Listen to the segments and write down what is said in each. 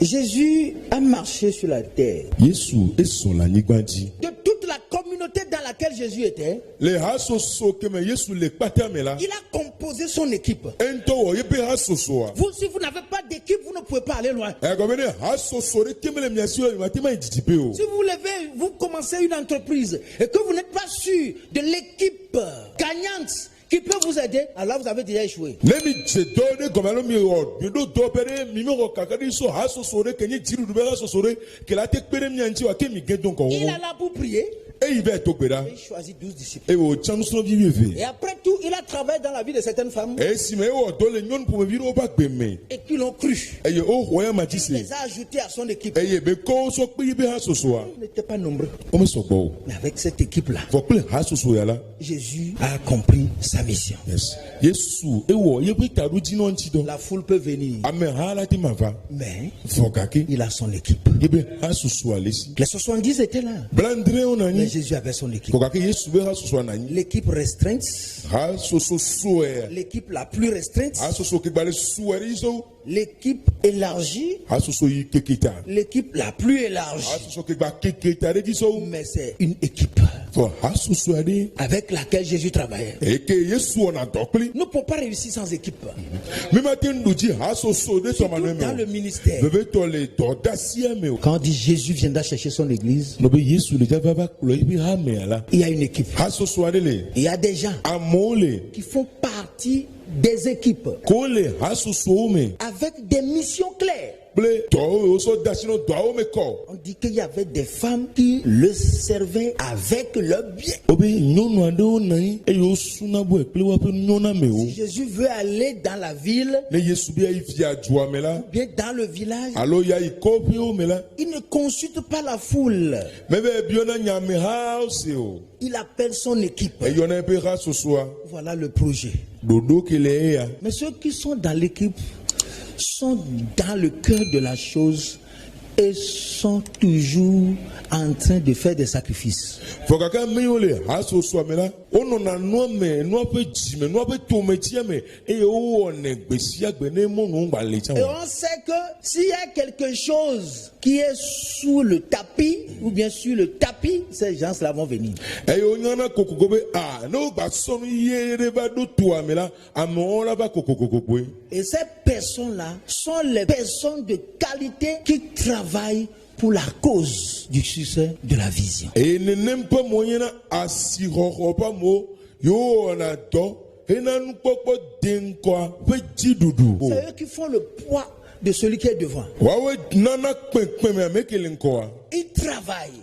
Jésus a marché sur la terre. De toute la communauté dans laquelle Jésus était, il a composé son équipe. Vous, si vous n'avez pas d'équipe, vous ne pouvez pas aller loin. Si vous levez, vous commencez une entreprise et que vous n'êtes pas sûr de l'équipe gagnante qui peut vous aider, alors vous avez déjà échoué. Il est là pour prier. Il choisit 12 disciples. Et après tout, il a travaillé dans la vie de certaines femmes. Et qui l'ont cru. Il les a ajoutés à son équipe. Ils n'étaient pas nombreux. Mais avec cette équipe-là, Jésus a accompli sa mission. La foule peut venir. Mais il a son équipe. Les 70 étaient là. Mais Jésus avait son équipe. L'équipe restreinte. L'équipe la plus restreinte. L'équipe élargie. L'équipe la plus élargie. Mais c'est une équipe avec laquelle Jésus travaillait. Nous ne pouvons pas réussir sans équipe. Surtout dans le ministère. Quand on dit Jésus viendra chercher son église, il y a une équipe. Il y a des gens qui font partie des équipes avec des missions claires. On dit qu'il y avait des femmes qui le servaient avec leur bien. Si Jésus veut aller dans la ville, ou bien dans le village, il ne consulte pas la foule. Il appelle son équipe. Voilà le projet. Mais ceux qui sont dans l'équipe sont dans le cœur de la chose et sont toujours en train de faire des sacrifices. Et on sait que s'il y a quelque chose qui est sous le tapis, ou bien sur le tapis, ces gens-là vont venir. Et ces personnes-là sont les personnes de qualité qui travaillent pour la cause du succès de la vision. C'est eux qui font le poids de celui qui est devant. Ils travaillent.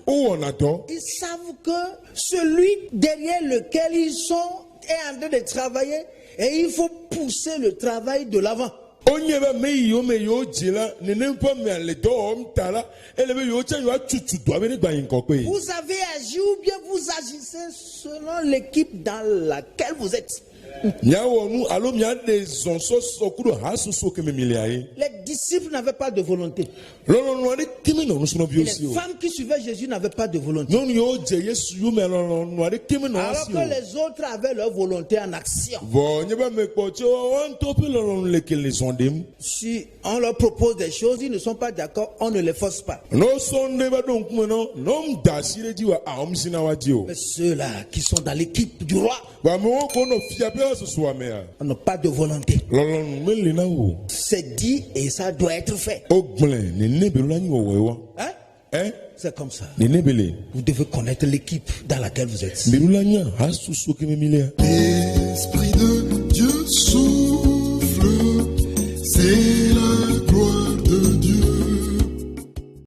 Ils savent que celui derrière lequel ils sont est en train de travailler et il faut pousser le travail de l'avant. Vous avez agi ou bien vous agissez selon l'équipe dans laquelle vous êtes. Les disciples n'avaient pas de volonté. Les femmes qui suivaient Jésus n'avaient pas de volonté. Alors que les autres avaient leur volonté en action. Si on leur propose des choses, ils ne sont pas d'accord, on ne les force pas. Mais ceux-là qui sont dans l'équipe du roi, on n'a pas de volonté. C'est dit et ça doit être fait. Hein? C'est comme ça. Vous devez connaître l'équipe dans laquelle vous êtes. Esprit de